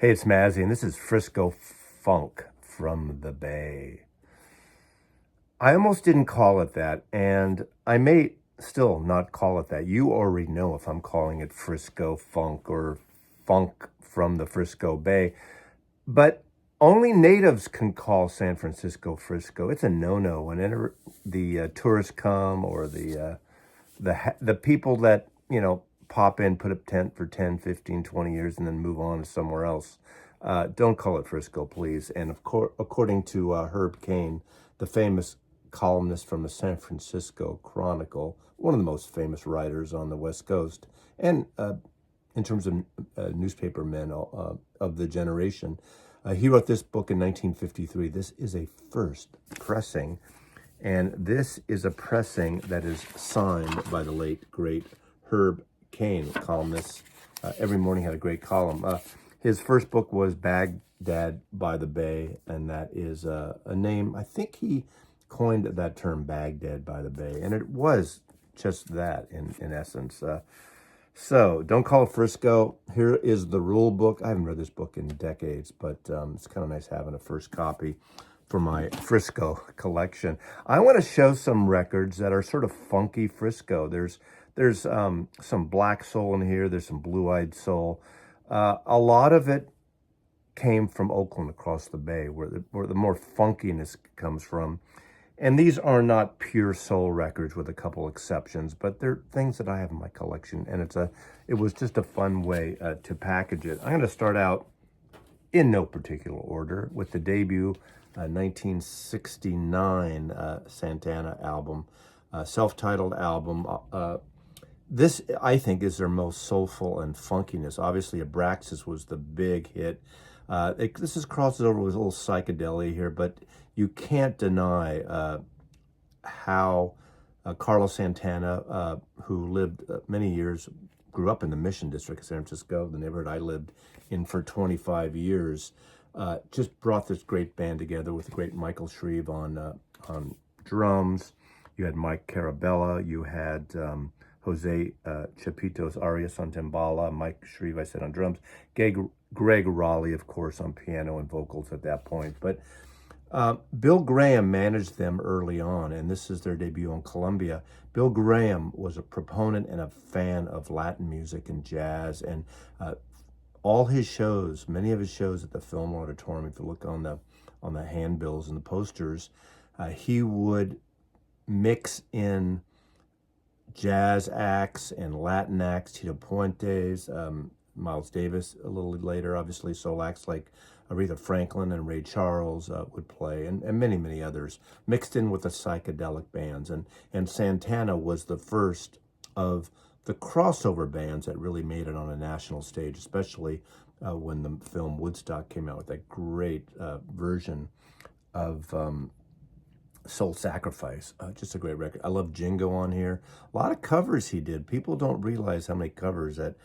Hey, it's Mazzy, and this is Frisco Funk from the Bay. I almost didn't call it that, and I may still not call it that. You already know if I'm calling it Frisco Funk or Funk from the Frisco Bay, but only natives can call San Francisco Frisco. It's a no-no whenever the tourists come or the people that, pop in, put up tent for 10, 15, 20 years and then move on to somewhere else. Don't call it Frisco, please. And of course, according to Herb Caen, the famous columnist from the San Francisco Chronicle, one of the most famous writers on the West Coast, and in terms of newspaper men of the generation, he wrote this book in 1953. This is a first pressing, and this is a pressing that is signed by the late, great Herb Caen, columnist. Every morning had a great column. His first book was Baghdad by the Bay, and that is a name, I think he coined that term, Baghdad by the Bay, and it was just that in essence. So don't call it Frisco. Here is the rule book. I haven't read this book in decades, but it's kind of nice having a first copy for my Frisco collection. I want to show some records that are sort of funky Frisco. There's some black soul in here. There's some blue-eyed soul. A lot of it came from Oakland across the bay, where the more funkiness comes from. And these are not pure soul records, with a couple exceptions, but they're things that I have in my collection, and it was just a fun way to package it. I'm going to start out in no particular order with the debut 1969 Santana album, self-titled album. This, I think, is their most soulful and funkiness. Obviously, Abraxas was the big hit. This is crosses over with a little psychedelia here, but you can't deny how Carlos Santana, who lived many years, grew up in the Mission District of San Francisco, the neighborhood I lived in for 25 years, just brought this great band together with the great Michael Shreve on drums. You had Mike Carabella, you had Jose Chapitos Arias on timbala, Mike Shreve, I said, on drums, Greg Raleigh, of course, on piano and vocals at that point. But Bill Graham managed them early on, and this is their debut on Columbia. Bill Graham was a proponent and a fan of Latin music and jazz, and all his shows, many of his shows at the Film Auditorium, if you look on the handbills and the posters, he would mix in jazz acts and Latin acts, Tito Puentes, Miles Davis a little later, obviously, soul acts like Aretha Franklin and Ray Charles would play, and many, many others, mixed in with the psychedelic bands. And Santana was the first of the crossover bands that really made it on a national stage, especially when the film Woodstock came out with that great version of Soul Sacrifice. Just a great record. I love Jingo on here. A lot of covers he did. People don't realize how many covers that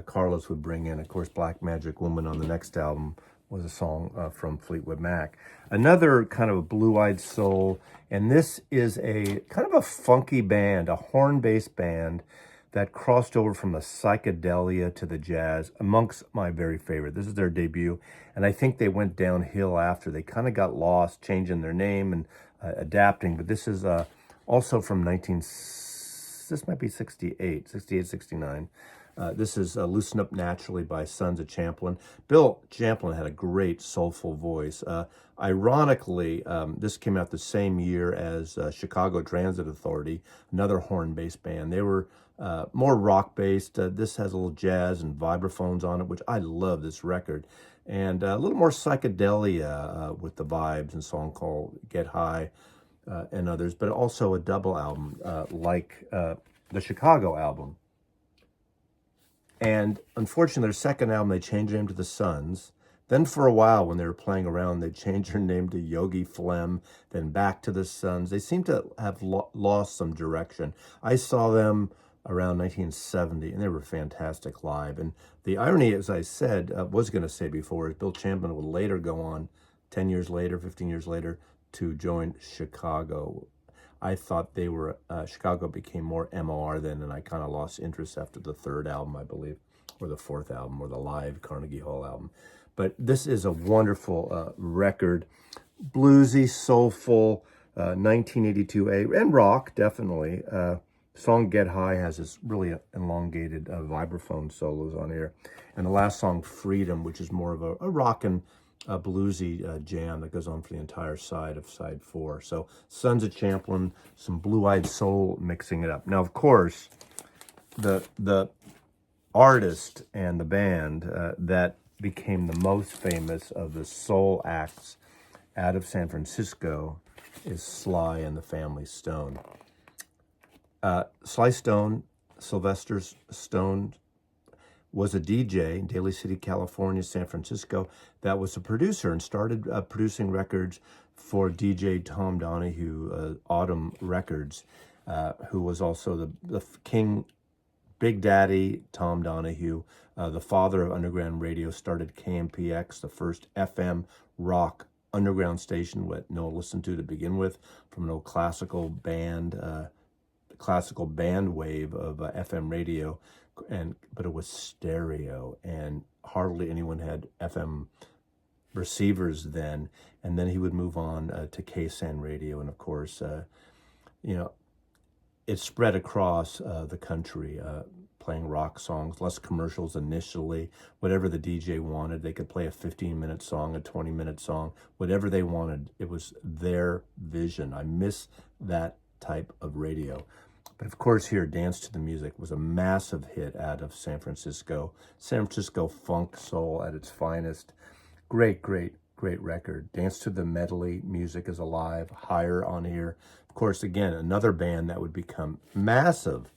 Carlos would bring in. Of course, Black Magic Woman on the next album was a song from Fleetwood Mac. Another kind of a blue-eyed soul, and this is a kind of a funky band, a horn-based band that crossed over from the psychedelia to the jazz, amongst my very favorite. This is their debut, and I think they went downhill after. They kind of got lost, changing their name and adapting, but this is also from this might be 68, 69. This is Loosen Up Naturally by Sons of Champlin. Bill Champlin had a great soulful voice. Ironically, this came out the same year as Chicago Transit Authority, another horn-based band. They were more rock-based. This has a little jazz and vibraphones on it, which I love this record. And a little more psychedelia with the vibes, and a song called Get High and others, but also a double album like the Chicago album. And unfortunately, their second album, they changed their name to the Sons. Then for a while, when they were playing around, they changed their name to Yogi Phlegm, then back to the Sons. They seem to have lost some direction. I saw them around 1970, and they were fantastic live. And the irony, as I said, was going to say before, is Bill Champlin would later go on, 10 years later, 15 years later, to join Chicago. I thought they were, Chicago became more MOR then, and I kind of lost interest after the third album, I believe, or the fourth album, or the live Carnegie Hall album. But this is a wonderful record. Bluesy, soulful, 1982 and rock, definitely. Song Get High has this really elongated vibraphone solos on here. And the last song, Freedom, which is more of a rock and bluesy jam that goes on for the entire side of side 4. So Sons of Champlin, some blue-eyed soul mixing it up. Now, of course, the artist and the band that became the most famous of the soul acts out of San Francisco is Sly and the Family Stone. Sly Stone, Sylvester Stone, was a DJ in Daly City, California, San Francisco, that was a producer and started producing records for DJ Tom Donahue, Autumn Records, who was also the king, Big Daddy Tom Donahue, the father of underground radio, started KMPX, the first FM rock underground station what Noah listened to begin with, from an old classical band wave of FM radio, but it was stereo, and hardly anyone had FM receivers then. And then he would move on to KSAN radio, and of course, it spread across the country, playing rock songs, less commercials initially. Whatever the DJ wanted, they could play a 15-minute song, a 20-minute song, whatever they wanted. It was their vision. I miss that type of radio. But of course here, Dance to the Music was a massive hit out of San Francisco. San Francisco funk soul at its finest. Great, great, great record. Dance to the Medley, Music is Alive, Higher on here. Of course, again, another band that would become massive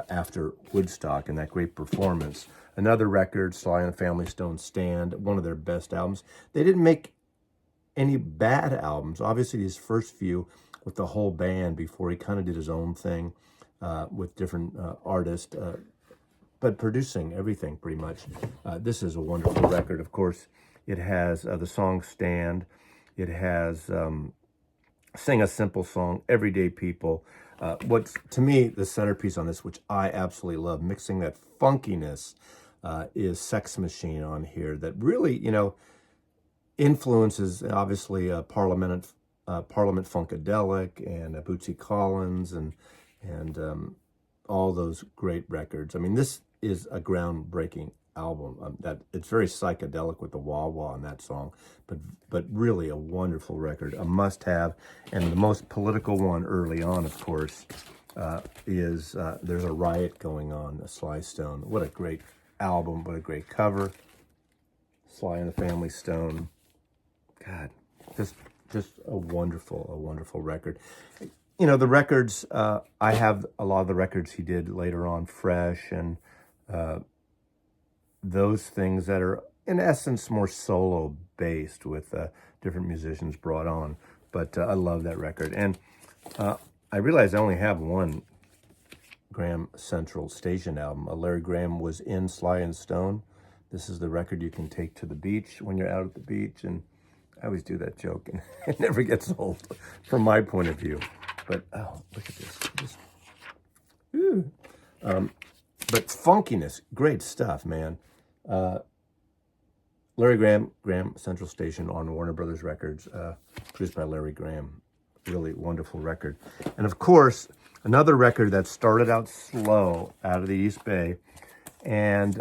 after Woodstock and that great performance. Another record, Sly and the Family Stone, Stand, one of their best albums. They didn't make any bad albums. Obviously, his first few with the whole band before he kind of did his own thing with different artists, but producing everything pretty much. This is a wonderful record. Of course, it has the song Stand. It has Sing a Simple Song, Everyday People. What's, to me, the centerpiece on this, which I absolutely love, mixing that funkiness, is Sex Machine on here that really, influences, obviously, Parliament Funkadelic and Bootsy Collins and all those great records. I mean, this is a groundbreaking album. That it's very psychedelic with the wah-wah in that song, but really a wonderful record, a must-have. And the most political one early on, of course, is There's a Riot Going On, a Sly Stone. What a great album, what a great cover. Sly and the Family Stone. God, just a wonderful record. The records, I have a lot of the records he did later on, Fresh, and those things that are, in essence, more solo-based with different musicians brought on. But I love that record. And I realized I only have one Graham Central Station album. Larry Graham was in Sly and Stone. This is the record you can take to the beach when you're out at the beach. And I always do that joke, and it never gets old from my point of view. But, oh, look at this. But funkiness, great stuff, man. Larry Graham Central Station on Warner Brothers Records, produced by Larry Graham. Really wonderful record. And of course, another record that started out slow out of the East Bay. And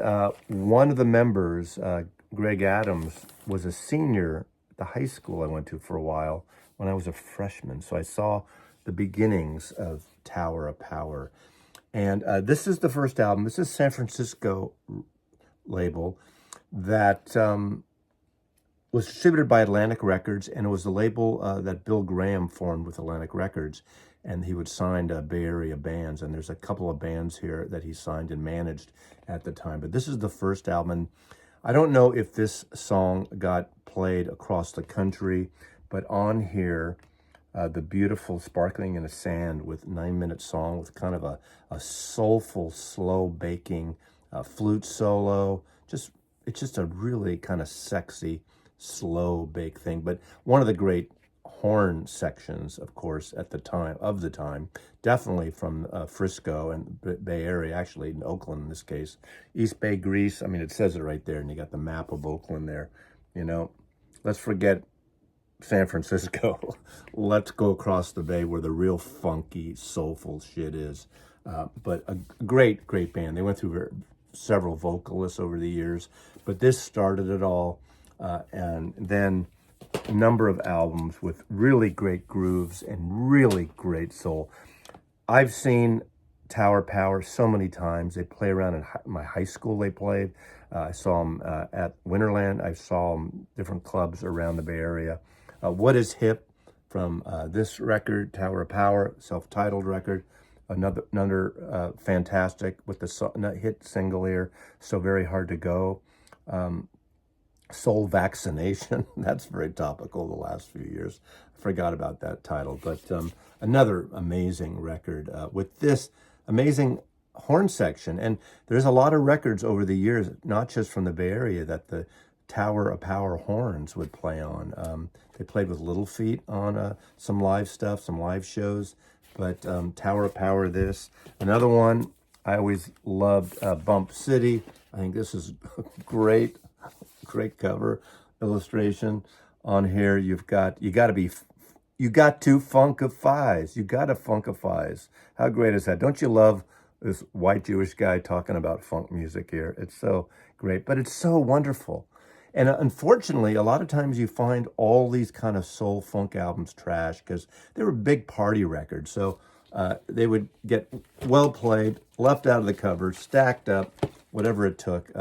one of the members, Greg Adams, was a senior at the high school I went to for a while when I was a freshman. So I saw the beginnings of Tower of Power. And this is the first album. This is San Francisco label that was distributed by Atlantic Records, and it was the label that Bill Graham formed with Atlantic Records, and he would sign Bay Area bands, and there's a couple of bands here that he signed and managed at the time. But this is the first album, and I don't know if this song got played across the country, but on here, the beautiful Sparkling in the Sand with 9-minute song with kind of a soulful, slow baking flute solo. It's just a really kind of sexy, slow bake thing. But one of the great horn sections, of course, at the time, definitely from Frisco and Bay Area, actually in Oakland in this case. East Bay, Greece, I mean, it says it right there, and you got the map of Oakland there. You know, let's forget San Francisco. Let's go across the bay where the real funky, soulful shit is. But a great, great band. They went through several vocalists over the years, but this started it all. And then a number of albums with really great grooves and really great soul. I've seen Tower Power so many times. They play around in my high school. They played. I saw them at Winterland. I saw them different clubs around the Bay Area. What is Hip from this record, Tower of Power, self-titled record. Another fantastic with the hit single here, So Very Hard to Go. Soul Vaccination, that's very topical the last few years. I forgot about that title, but another amazing record with this amazing horn section. And there's a lot of records over the years, not just from the Bay Area, that the Tower of Power horns would play on. They played with Little Feat on some live stuff, some live shows, but Tower of Power, this. Another one, I always loved Bump City. I think this is great cover illustration on here. You got to funkifies. You got to funkifies. How great is that? Don't you love this white Jewish guy talking about funk music here? It's so great, but it's so wonderful. And unfortunately, a lot of times you find all these kind of soul funk albums trash because they were big party records. So they would get well played, left out of the cover, stacked up, whatever it took.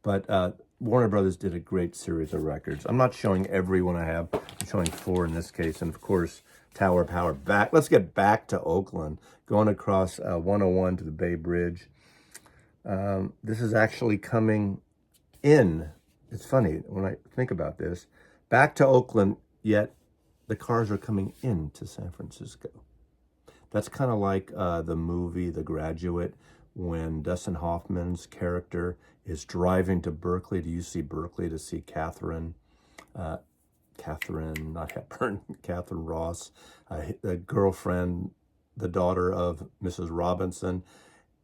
But Warner Brothers did a great series of records. I'm not showing every one I have. I'm showing 4 in this case. And of course, Tower of Power. Let's get back to Oakland, going across 101 to the Bay Bridge. This is actually coming in. It's funny when I think about this. Back to Oakland, yet the cars are coming into San Francisco. That's kind of like the movie The Graduate, when Dustin Hoffman's character is driving to Berkeley, to UC Berkeley, to see Catherine, not Hepburn, Catherine Ross, the girlfriend, the daughter of Mrs. Robinson.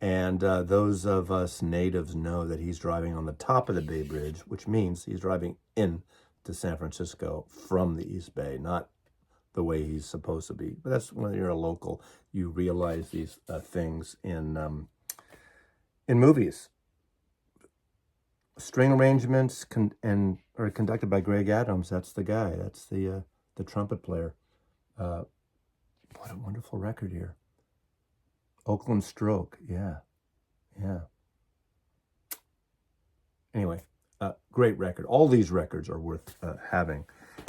And those of us natives know that he's driving on the top of the Bay Bridge, which means he's driving in to San Francisco from the East Bay, not the way he's supposed to be. But that's when you're a local, you realize these things in movies. String arrangements are conducted by Greg Adams. That's the guy. That's the trumpet player. What a wonderful record here. Oakland Stroke, yeah. Anyway, great record. All these records are worth having.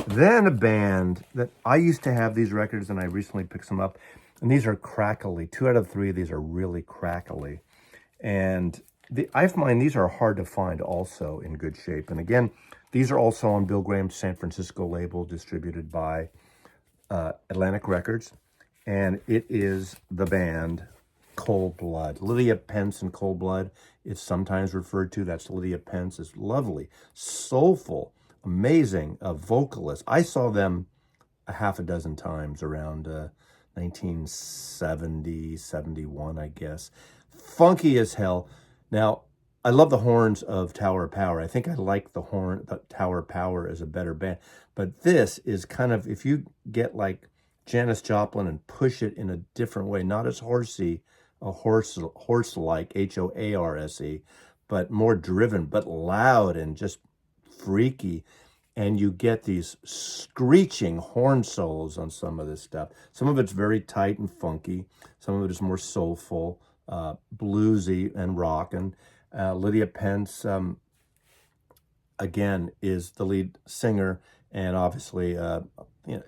Then a band that I used to have these records, and I recently picked some up, and these are crackly. 2 out of 3 of these are really crackly. And I find these are hard to find also in good shape. And again, these are also on Bill Graham's San Francisco label, distributed by Atlantic Records. And it is the band Cold Blood. Lydia Pence and Cold Blood is sometimes referred to. That's Lydia Pence. Is lovely, soulful, amazing vocalist. I saw them a half a dozen times around 1970, 71, I guess. Funky as hell. Now, I love the horns of Tower of Power. I think I like the Tower of Power as a better band. But this is kind of, if you get like Janis Joplin and push it in a different way, not as horse-like, Horse, but more driven, but loud and just freaky. And you get these screeching horn solos on some of this stuff. Some of it's very tight and funky. Some of it is more soulful, bluesy and rock. And Lydia Pence, again, is the lead singer. And obviously,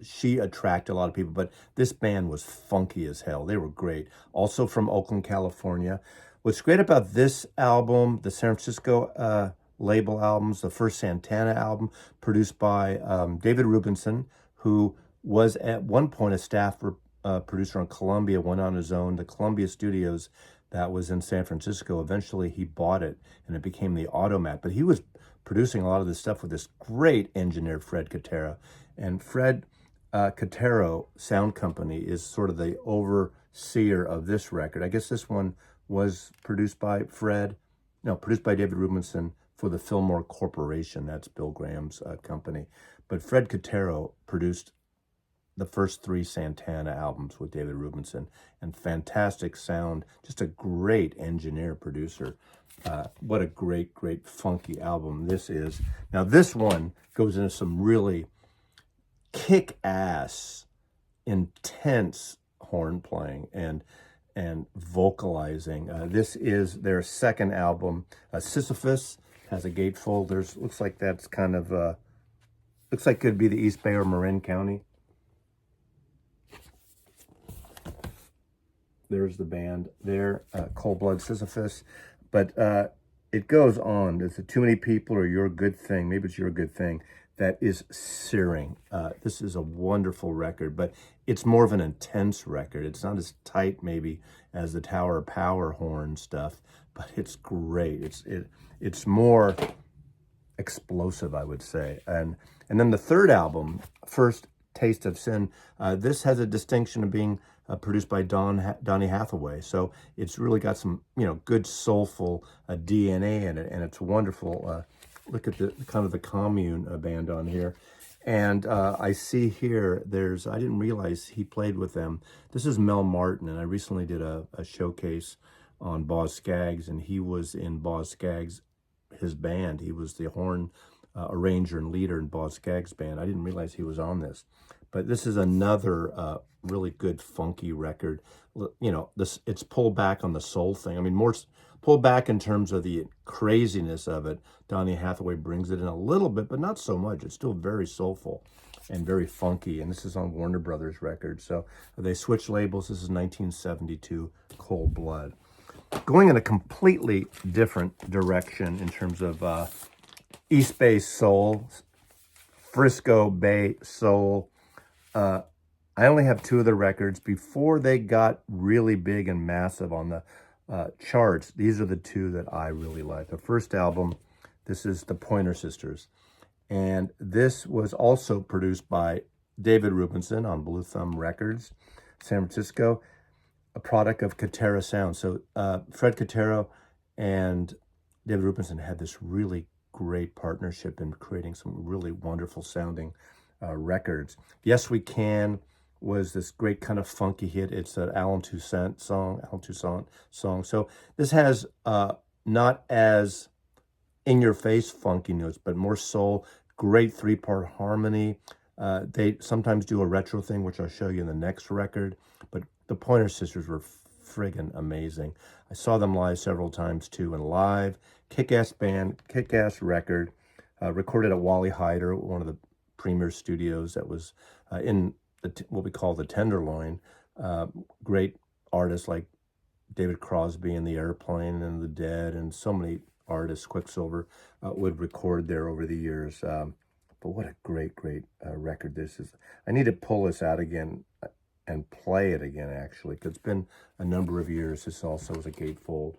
she attracted a lot of people, but this band was funky as hell. They were great. Also from Oakland, California. What's great about this album, the San Francisco label albums, the first Santana album, produced by David Rubinson, who was at one point a staff producer on Columbia, went on his own. The Columbia Studios that was in San Francisco, eventually he bought it, and it became the Automat. But he was producing a lot of this stuff with this great engineer, Fred Catero. And Fred Catero Sound Company is sort of the overseer of this record. I guess this one was produced by David Rubinson, for the Fillmore Corporation. That's Bill Graham's company. But Fred Cotero produced the first 3 Santana albums with David Rubinson, and fantastic sound, just a great engineer, producer. What a great, great funky album this is. Now this one goes into some really kick-ass, intense horn playing and vocalizing. This is their second album. Sisyphus has a gatefold. Looks like that's kind of, looks like could be the East Bay or Marin County. There's the band there, Cold Blood Sisyphus. But it goes on. Is it Too Many People or Your Good Thing? Maybe it's Your Good Thing. That is searing. This is a wonderful record, but it's more of an intense record. It's not as tight maybe as the Tower of Power horn stuff, but it's great. It's more explosive, I would say. And then the third album, First Taste of Sin, this has a distinction of being produced by Donny Hathaway. So it's really got some, good soulful DNA in it, and it's wonderful. Look at the kind of the Commune band on here. And I see here, I didn't realize he played with them. This is Mel Martin, and I recently did a showcase on Boz Scaggs, and he was in Boz Scaggs, his band. He was the horn arranger and leader in Boz Scaggs' band. I didn't realize he was on this. But this is another really good funky record. It's pulled back on the soul thing. I mean, more pulled back in terms of the craziness of it. Donny Hathaway brings it in a little bit, but not so much. It's still very soulful and very funky. And this is on Warner Brothers Records. So they switched labels. This is 1972 Cold Blood. Going in a completely different direction in terms of East Bay soul, Frisco Bay soul. I only have 2 of the records. Before they got really big and massive on the charts, these are the 2 that I really like. The first album, this is the Pointer Sisters. And this was also produced by David Rubinson on Blue Thumb Records, San Francisco, a product of Cotero Sound. So Fred Cotero and David Rubinson had this really great partnership in creating some really wonderful sounding records. Yes We Can was this great kind of funky hit. It's an Allen Toussaint song. So this has not as in-your-face funky notes, but more soul, great 3-part harmony. They sometimes do a retro thing, which I'll show you in the next record, but the Pointer Sisters were friggin' amazing. I saw them live several times too, and live, kick-ass band, kick-ass record, recorded at Wally Hyder, one of the premier studios that was in what we call the Tenderloin. Great artists like David Crosby and the Airplane and the Dead, and so many artists, Quicksilver, would record there over the years. But what a great, great record this is. I need to pull this out again and play it again, actually, because it's been a number of years. This also is a gatefold.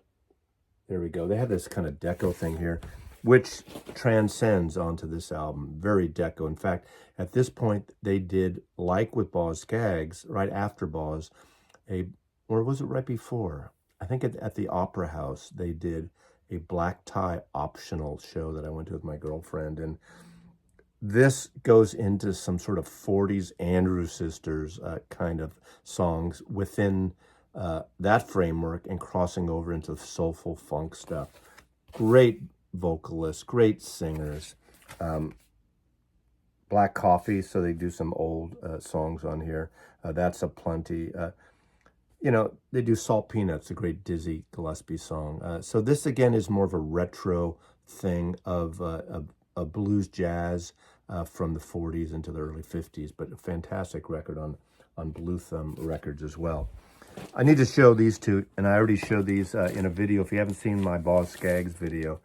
There we go. They have this kind of deco thing here, which transcends onto this album. Very deco. In fact, at this point, they did, like with Boz Scaggs, right after Boz, or was it right before? I think at the Opera House, they did a black tie optional show that I went to with my girlfriend. And this goes into some sort of 40s Andrew Sisters kind of songs within that framework and crossing over into soulful funk stuff. Great vocalists, great singers. Black Coffee, so they do some old songs on here. That's a plenty. They do Salt Peanuts, a great Dizzy Gillespie song. So this, again, is more of a retro thing of a blues jazz from the 40s into the early 50s, but a fantastic record on Blue Thumb Records as well. I need to show these 2, and I already showed these in a video. If you haven't seen my Boz Scaggs video,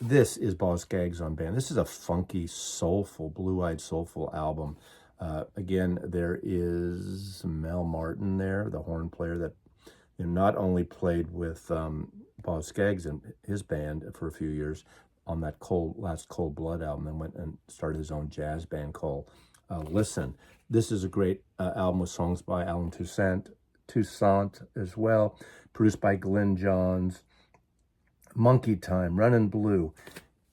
this is Boz Scaggs on band. This is a funky, soulful, blue-eyed, soulful album. Again, there is Mel Martin there, the horn player that not only played with Boz Scaggs and his band for a few years on that last Cold Blood album, then went and started his own jazz band called Listen. This is a great album with songs by Allen Toussaint as well, produced by Glyn Johns, Monkey Time, Runnin' Blue.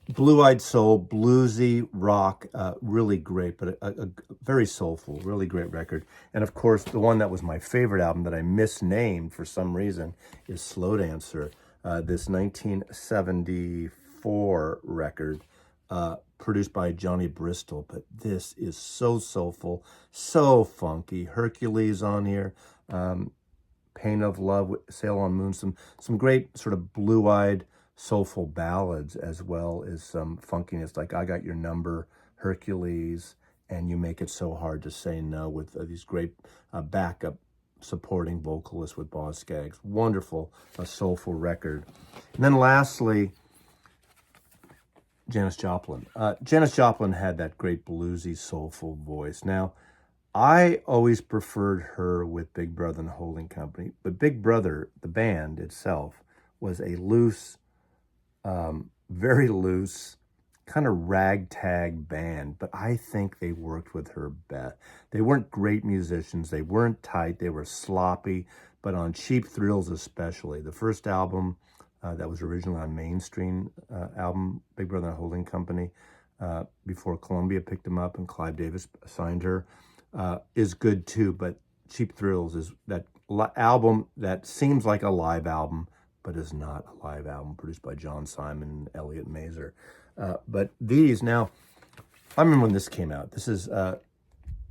Blue-eyed soul, bluesy rock, really great, but a very soulful, really great record. And of course, the one that was my favorite album that I misnamed for some reason is Slow Dancer, this 1974 record, produced by Johnny Bristol. But this is so soulful, so funky. Hercules on here, Pain of Love, Sail on Moon, some great sort of blue-eyed, soulful ballads, as well as some funkiness like I Got Your Number, Hercules, and You Make It So Hard to Say No, with these great backup supporting vocalists with Boz Scaggs. Wonderful, a soulful record. And then lastly, Janis Joplin. Janis Joplin had that great bluesy, soulful voice. Now, I always preferred her with Big Brother and the Holding Company, but Big Brother, the band itself, was a loose, very loose, kind of ragtag band, but I think they worked with her best. They weren't great musicians, they weren't tight, they were sloppy, but on Cheap Thrills especially, the first album that was originally on Mainstream album, Big Brother and the Holding Company, before Columbia picked them up and Clive Davis signed her, is good too, but Cheap Thrills is that album that seems like a live album, but is not a live album, produced by John Simon and Elliot Mazer. But these, now, I remember when this came out. This is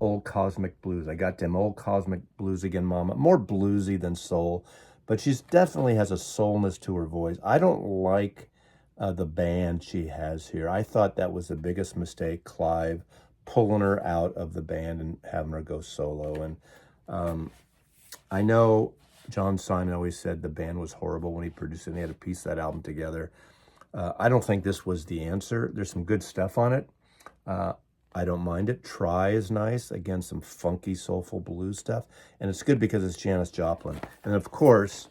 Old Cosmic Blues. I got them Old Cosmic Blues Again, Mama. More bluesy than soul, but she's definitely has a soulness to her voice. I don't like the band she has here. I thought that was the biggest mistake, Clive pulling her out of the band and having her go solo. And I know John Simon always said the band was horrible when he produced it, and they had to piece that album together. I don't think this was the answer. There's some good stuff on it. I don't mind it. Try is nice. Again, some funky, soulful blues stuff. And it's good because it's Janis Joplin. And of course,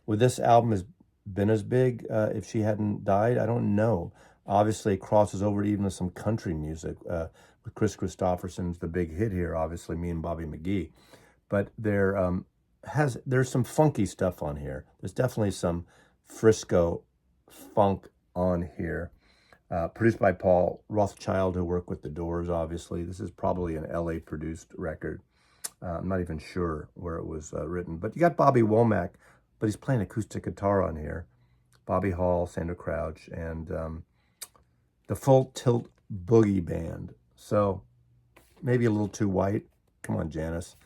would this album has been as big if she hadn't died? I don't know. Obviously, it crosses over to even some country music. With Chris Christopherson's the big hit here, obviously, Me and Bobby McGee. But there's some funky stuff on here. There's definitely some Frisco funk on here. Produced by Paul Rothchild, who worked with The Doors, obviously. This is probably an LA-produced record. I'm not even sure where it was written. But you got Bobby Womack, but he's playing acoustic guitar on here. Bobby Hall, Sandra Crouch, and the Full Tilt Boogie Band. So maybe a little too white. Come on, Janis.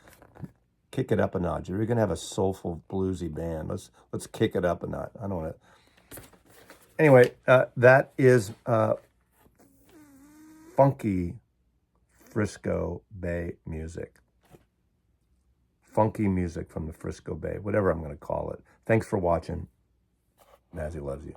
Kick it up a notch. You're going to have a soulful, bluesy band. Let's kick it up a notch. I don't want to... Anyway, that is funky Frisco Bay music. Funky music from the Frisco Bay, whatever I'm going to call it. Thanks for watching. Mazzy loves you.